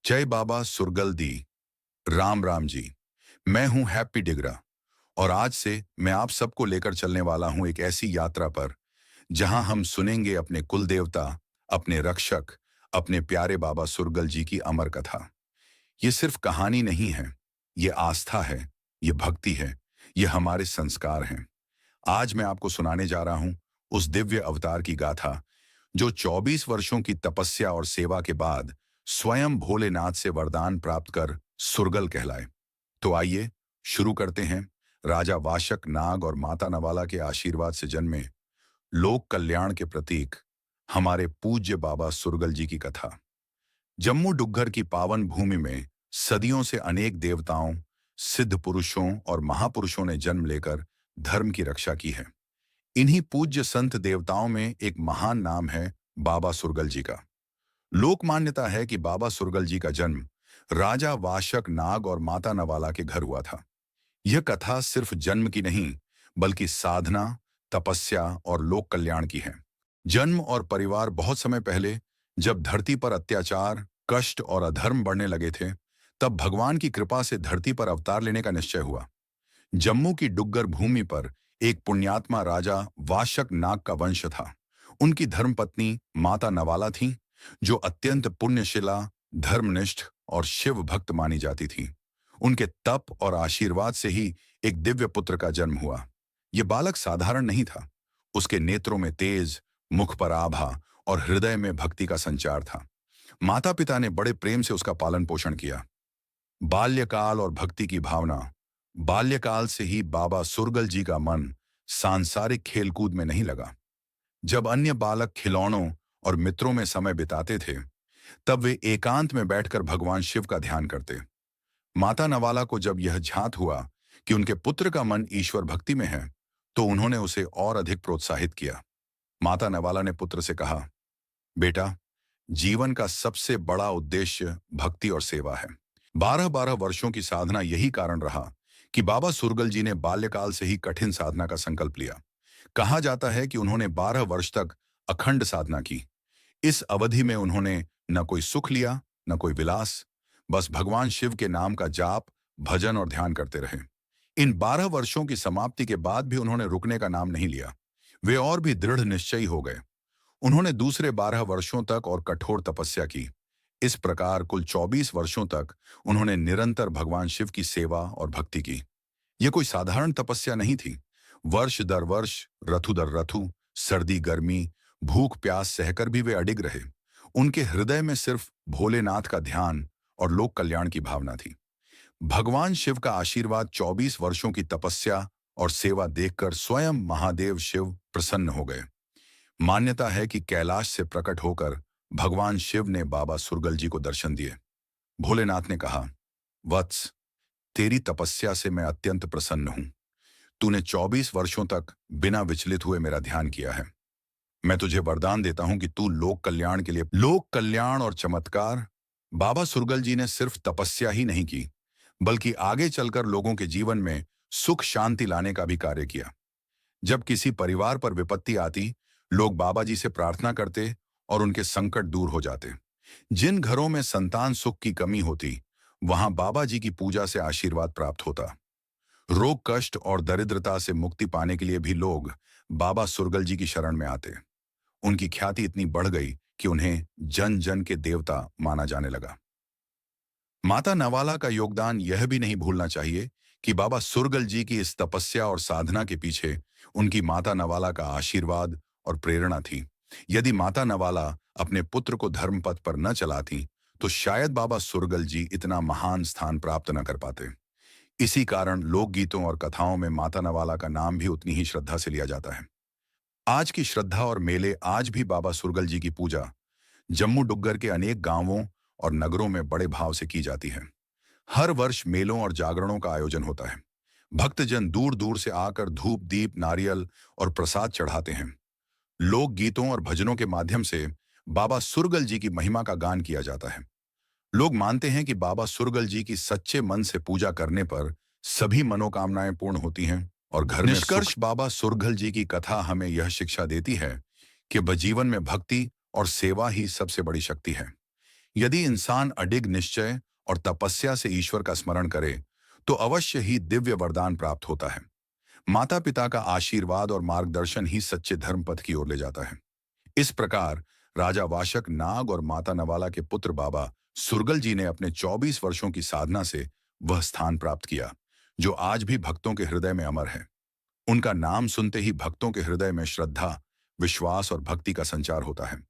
जय बाबा सुरगल दी। राम राम जी। मैं हूं हैप्पी डिगरा और आज से मैं आप सबको लेकर चलने वाला हूं एक ऐसी यात्रा पर जहां हम सुनेंगे अपने कुल देवता, अपने रक्षक, अपने प्यारे बाबा सुरगल जी की अमर कथा। ये सिर्फ कहानी नहीं है, ये आस्था है, ये भक्ति है, ये हमारे संस्कार हैं। आज मैं आपको सुनाने जा रहा हूं उस दिव्य अवतार की गाथा जो 24 वर्षों की तपस्या और सेवा के बाद स्वयं भोलेनाथ से वरदान प्राप्त कर सुरगल कहलाए। तो आइए शुरू करते हैं राजा वाशक नाग और माता नवाला के आशीर्वाद से जन्मे लोक कल्याण के प्रतीक हमारे पूज्य बाबा सुरगल जी की कथा। जम्मू डुग्गर की पावन भूमि में सदियों से अनेक देवताओं, सिद्ध पुरुषों और महापुरुषों ने जन्म लेकर धर्म की रक्षा की है। इन्हीं पूज्य संत देवताओं में एक महान नाम है बाबा सुरगल जी का। लोक मान्यता है कि बाबा सुरगल जी का जन्म राजा वाशक नाग और माता नवाला के घर हुआ था। यह कथा सिर्फ जन्म की नहीं, बल्कि साधना, तपस्या और लोक कल्याण की है। जन्म और परिवार बहुत समय पहले, जब धरती पर अत्याचार, कष्ट और अधर्म बढ़ने लगे थे, तब भगवान की कृपा से धरती पर अवतार लेने का निश्चय हुआ। जम्मू की डुग्गर भूमि पर एक पुण्यात्मा राजा वाशक नाग का वंश था। उनकी धर्मपत्नी माता नवाला थीं, जो अत्यंत पुण्यशिला, धर्मनिष्ठ और शिव भक्त मानी जाती थीं। उनके तप और आशीर्वाद से ही एक दिव्य पुत्र का जन्म हुआ। यह बालक साधारण नहीं था। उसके नेत्रों में तेज, मुख पर आभा और हृदय में भक्ति का संचार था। माता पिता ने बड़े प्रेम से उसका पालन पोषण किया। बाल्यकाल और भक्ति की भावना। बाल्यकाल से ही बाबा सुरगल जी का मन सांसारिक खेलकूद में नहीं लगा। जब अन्य बालक खिलौनों और मित्रों में समय बिताते थे, तब वे एकांत में बैठकर भगवान शिव का ध्यान करते। माता नवाला को जब यह झांत हुआ कि उनके पुत्र का मन ईश्वर भक्ति में है, तो उन्होंने उसे और अधिक प्रोत्साहित किया। माता नवाला ने पुत्र से कहा, बेटा, जीवन का सबसे बड़ा उद्देश्य भक्ति और सेवा है। 12-12 वर्षों की साधना यही कारण रहा कि बाबा सुरगल जी ने बाल्यकाल से ही कठिन साधना का संकल्प लिया। कहा जाता है कि उन्होंने 12 वर्ष तक अखंड साधना की। इस अवधि में उन्होंने न कोई सुख लिया, न कोई विलास, बस भगवान शिव के नाम का जाप, भजन और ध्यान करते रहे। इन 12 वर्षों की समाप्ति के बाद भी उन्होंने रुकने का नाम नहीं लिया। वे और भी दृढ़ निश्चयी हो गए। उन्होंने दूसरे 12 वर्षों तक और कठोर तपस्या की। इस प्रकार कुल 24 वर्षों तक उन्होंने निरंतर भगवान शिव की सेवा और भक्ति की। यह कोई साधारण तपस्या नहीं थी। वर्ष दर वर्ष, ऋतु दर ऋतु, सर्दी गर्मी, भूख प्यास सहकर भी वे अडिग रहे। उनके हृदय में सिर्फ भोलेनाथ का ध्यान और लोक कल्याण की भावना थी। भगवान शिव का आशीर्वाद 24 वर्षों की तपस्या और सेवा देखकर स्वयं महादेव शिव प्रसन्न हो गए। मान्यता है कि कैलाश से प्रकट होकर भगवान शिव ने बाबा सुरगल जी को दर्शन दिए। भोलेनाथ ने कहा, वत्स, तेरी तपस्या से मैं अत्यंत प्रसन्न हूं। तूने 24 वर्षों तक बिना विचलित हुए मेरा ध्यान किया है। मैं तुझे वरदान देता हूं कि तू लोक कल्याण के लिए लोक कल्याण और चमत्कार। बाबा सुरगल जी ने सिर्फ तपस्या ही नहीं की, बल्कि आगे चलकर लोगों के जीवन में सुख शांति लाने का भी कार्य किया। जब किसी परिवार पर विपत्ति आती, लोग बाबा जी से प्रार्थना करते और उनके संकट दूर हो जाते। जिन घरों में संतान सुख की कमी होती, वहां बाबा जी की पूजा से आशीर्वाद प्राप्त होता। रोग कष्ट और दरिद्रता से मुक्ति पाने के लिए भी लोग बाबा सुरगल जी की शरण में आते। उनकी ख्याति इतनी बढ़ गई कि उन्हें जन जन के देवता माना जाने लगा। माता नवाला का योगदान यह भी नहीं भूलना चाहिए कि बाबा सुरगल जी की इस तपस्या और साधना के पीछे उनकी माता नवाला का आशीर्वाद और प्रेरणा थी। यदि माता नवाला अपने पुत्र को धर्मपथ पर न चलाती, तो शायद बाबा सुरगल जी इतना महान स्थान प्राप्त न कर पाते। इसी कारण लोकगीतों और कथाओं में माता नवाला का नाम भी उतनी ही श्रद्धा से लिया जाता है। आज की श्रद्धा और मेले आज भी बाबा सुरगल जी की पूजा जम्मू डुग्गर के अनेक गांवों और नगरों में बड़े भाव से की जाती है। हर वर्ष मेलों और जागरणों का आयोजन होता है। भक्तजन दूर दूर से आकर धूप दीप नारियल और प्रसाद चढ़ाते हैं। लोक गीतों और भजनों के माध्यम से बाबा सुरगल जी की महिमा का गान किया जाता है। लोग मानते हैं कि बाबा सुरगल जी की सच्चे मन से पूजा करने पर सभी मनोकामनाएं पूर्ण होती हैं और घर में निष्कर्ष बाबा सुरगल जी की कथा हमें यह शिक्षा देती है कि जीवन में भक्ति और सेवा ही सबसे बड़ी शक्ति है। यदि इंसान अडिग निश्चय और तपस्या से ईश्वर का स्मरण करे तो अवश्य ही दिव्य वरदान प्राप्त होता है। माता पिता का आशीर्वाद और मार्गदर्शन ही सच्चे धर्म पथ की ओर ले जाता है। इस प्रकार राजा वाशक नाग और माता नवाला के पुत्र बाबा सुरगल जी ने अपने 24 वर्षों की साधना से वह स्थान प्राप्त किया जो आज भी भक्तों के हृदय में अमर है। उनका नाम सुनते ही भक्तों के हृदय में श्रद्धा, विश्वास और भक्ति का संचार होता है।